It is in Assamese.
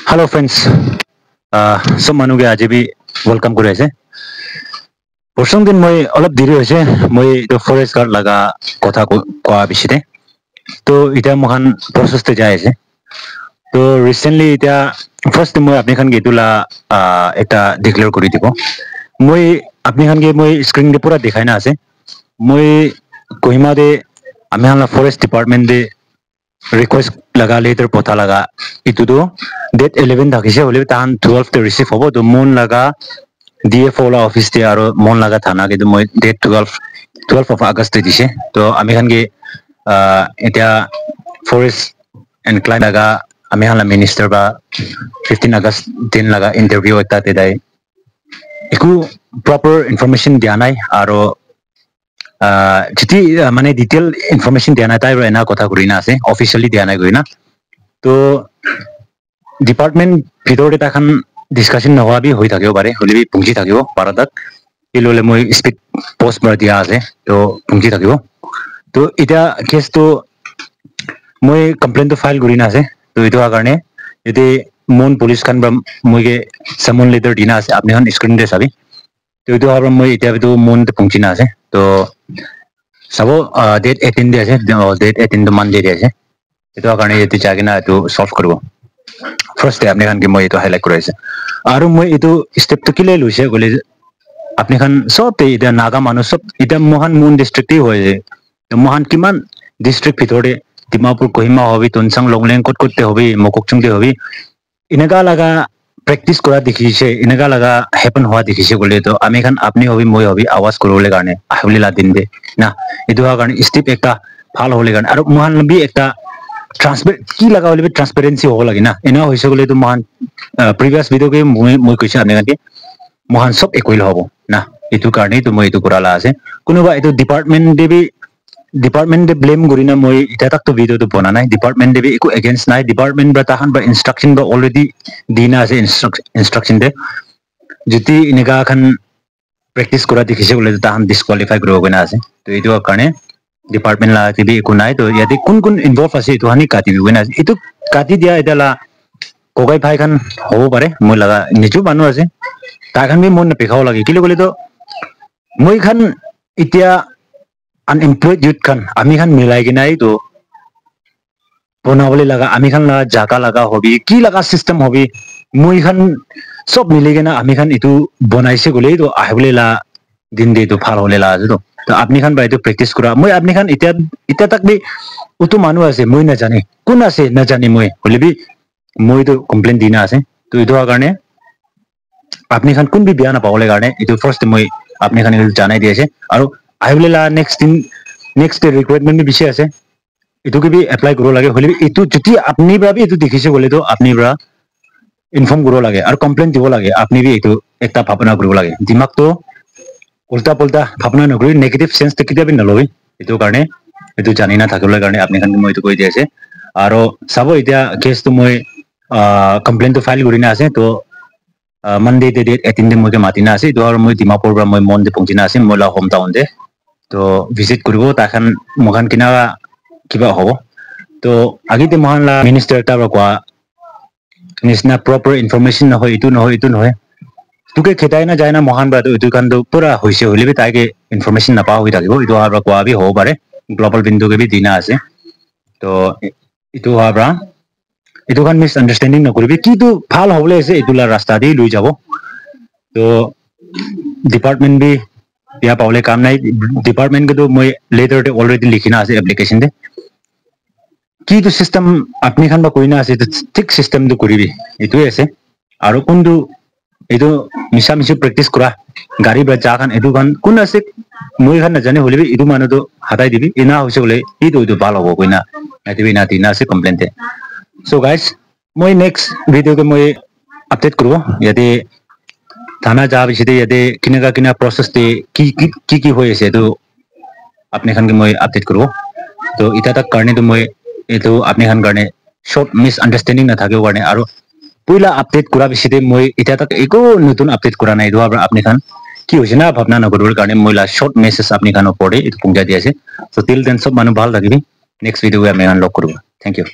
Hello friends, सब মানুহ কে আজি भी वेलकम কৰি আছে। প্ৰথম দিন মই অলপ দেৰি হৈছে মই এইটো ফৰেষ্ট গাৰ্ড লগা কথা কোৱা বিচিতে তো এতিয়া মহান প্ৰচেছতে যাই আছে তো ৰিসেন্টলি এতিয়া ফাৰ্ষ্ট মই আপনি খান গেতুলা এটা ডিক্লেয়াৰ কৰি দিব মই আপনি খান গে মই স্ক্ৰিন দে পুৰা দেখাই না আছে মই কোহিমা দে আমি হালা ফৰেষ্ট ডিপাर्टमेंट দে रिक्वेस्ट लगा लेटर पता लगा इतुदो डेट 11 থাকিছে হলে তান 12 তে রিসিভ হবো তো মন লাগা ডিএফও লা অফিস তে আর মন লাগা থানা কিন্তু মই ডেট 12 অফ আগস্ট দিছে তো আমি খান গে এটা ফরেস্ট এন্ড ক্লাইন লাগা আমি হালা মিনিস্টার বা 15 আগস্ট দিন লাগা ইন্টারভিউ এটা তে দাই একু প্রপার ইনফরমেশন দিয়া নাই আর যেটি মানে ডিটেইল ইনফরমেশন দিয়া নাই তাই এনা কথা করি না আছে অফিশিয়ালি দিয়া নাই গই না তো ডিপার্টমেন্ট ভিতরে তাখান ডিসকাশন নহোৱা বি হৈ থাকিব পাৰে হলি বি পুঞ্জি থাকিব পাৰাদাক ইললে মই স্পিড পোস্ট মাৰ দিয়া আছে তো পুঞ্জি থাকিব তো এটা কেস তো মই কমপ্লেইন তো ফাইল কৰি না আছে তো এটো কাৰণে যদি মন পুলিশ খান বা মইগে সামন লেটাৰ দিনা আছে আপনি হন স্ক্ৰিন দে চাবি তো এটো আৰু মই এতিয়া তো মন পুঞ্জি না আছে তো সাবো ডেট 18 দে আছে ডেট 18 তো মানডে দে আছে এটো কাৰণে এতি জাগে না এটো সলভ কৰিব ফাৰ্স্ট ডে আপনি খান কি মই এটো হাইলাইট কৰাইছে আৰু মই এটো স্টেপ তো কিলে লৈছে গলে আপনি খান সব এটা নাগা মানুহ সব এটা মহান মুন ডিস্ট্রিক্টই হয় তো মহান কিমান ডিস্ট্রিক্ট ভিতরে ডিমাপুর কোহিমা হবি তুনসাং লংলেং কত করতে হবি মককচুংতে হবি ইনকা লাগা প্র্যাকটিস করা দেখিছে ইনকা লাগা হ্যাপেন হওয়া দেখিছে বলে তো আমি খান আপনি হবি মই হবি আওয়াজ করবলে কারণে আহিবলে লা দিন দে না এটো কারণে স্টেপ একটা ভাল হলে কারণে আর মহান বি একটা ট্রান্সপারেন্ট কি লাগা হলে ট্রান্সপারেন্সি হব লাগে না এনা হইছে বলে তো মহান প্রিভিয়াস ভিডিওকে মই কইছে আপনি কাকে মহান সব একইল হব না এটো কারণে তো মই এটো কৰালা আছে কোনোবা এটো ডিপার্টমেন্ট দেবি ডিপার্টমেন্ট দে ব্লেম করি না মই এটা তাক তো ভিডিও তো বনা নাই ডিপার্টমেন্ট দেবি একো এগেইনস্ট নাই ডিপার্টমেন্ট বা তাহান বা ইনস্ট্রাকশন বা অলরেডি দিনা আছে ইনস্ট্রাকশন দে যদি ইনকা খান প্র্যাকটিস করা দেখিছে বলে তাহান ডিসকোয়ালিফাই কৰিব গনা আছে তো এটো কাৰণে ডিপার্টমেন্ট লা দেবি একো নাই তো ইয়াতে কোন কোন ইনভলভ আছে এটো হানি কাটি গনা আছে এটো কাটি দিয়া এটালা কোকাই ভাই খান হব পাৰে মই লাগা নিজু মানুহ আছে তাখান বি মন পেখাও লাগে কিলে বলে তো মই খান ইতিয়া अनएम्प्लॉयड यूथ खान आमी खान मिलाई के नाई तो बनावले लगा आमी खान लगा जाका लगा होबी की लगा सिस्टम होबी मुई खान सब मिले के ना आमी खान इतु बनाइसे गले तो आहबले ला दिन दे तो फाल होले ला तो आपनी खान बाय तो प्रैक्टिस करा मुई आपनी खान इत्या तक भी उतो मानु आसे मुई ना जाने कोन आसे ना जाने मुई होले भी मुई तो कंप्लेंट दिना आसे तो इतो कारणे आपनी खान कोन भी बिया ना पावले कारणे इतो फर्स्ट मुई आपनी खान जानाय दियासे आरो আহিবলে লা নেক্সট রিকোয়ারমেন্ট বি বিশে আছে এটুকে বি এপ্লাই করব লাগে হলে এটু যদি আপনি ভাবি এটু দেখিছে বলে তো আপনি বরা ইনফর্ম করব লাগে আর কমপ্লেইন দিব লাগে আপনি বি এটু একটা ভাবনা করব লাগে দিমাগ তো উল্টা পুল্টা ভাবনা নকৰি নেগেটিভ সেন্স তে কিটা বি নলবি এটু কারণে এটু জানি না থাকিবলে কারণে আপনি খান মই এটু কই দিছে আর সাবো এটা কেস তো মই কমপ্লেইন তো ফাইল করি না আছে তো मंडे दे डेट 18 दे मोके मातिना আছে তো আর মই ডিমাপুর বা মই মন দে পৌঁছিনা আছে মলা হোম টাউন দে তো ভিজিট কৰিব তাখান মহান কিনা কিবা হ'ব তো আগিতে মহান লা মিনিস্টার টা কোৱা নিছনা প্রপার ইনফরমেশন নহয় ইটু নহয় তুকে খেতাই না যায় না মহান বা ইটু কান তো পুরা হইছে হলিবি তাকে ইনফরমেশন না পাও হৈ থাকিব ইটু আর কোৱা বি হ'ব পাৰে গ্লোবাল বিন্দু কে বি দিনা আছে তো ইটু হাবৰা इतो खान मिस अंडरस्टैंडिंग नकरिबि कितु फाल हबले আছে इतुला रास्ता दे लुई जाबो तो डिपार्टमेंट भी या पावले काम নাই डिपार्टमेंट के तो মই लेटर दे ऑलरेडी लिखिना আছে एप्लीकेशन दे কি তো সিস্টেম আপনি খান বা কইনা আছে তো ঠিক সিস্টেম তো করিবি এতুই আছে আর কোনটো এটো মিছা মিছা প্র্যাকটিস করা গাড়ি বা চা খান এটো খান কোন আছে মই খান না জানে হলিবি এটো মানে তো হাতাই দিবি এনা হইছে বলে এটো এটো ভাল হবো কইনা এতিবি না তিনা আছে কমপ্লেইন দে So guys, মই next video के मैं अपडेट करूँ यदि थाना जहाँ भी सीधे यदि किना प्रोसेस ते की होए से तो अपने खान के मैं अपडेट करूँ तो इतना तक करने तो मैं ये तो अपने खान करने शॉर्ट मिसअंडरस्टैंडिंग ना था क्यों करने आरो पूरा अपडेट करा भी सीधे मैं इतना तक एको नतुन अपडेट करा नहीं तो अपने खान की हो ना भावना न करूँ करने मैं ला शॉर्ट मैसेज अपने खान पढ़े इतो पंजा दिया से so till then सब मानो बाल लगी नेक्स्ट वीडियो में मैं अनलॉक करूँगा थैंक यू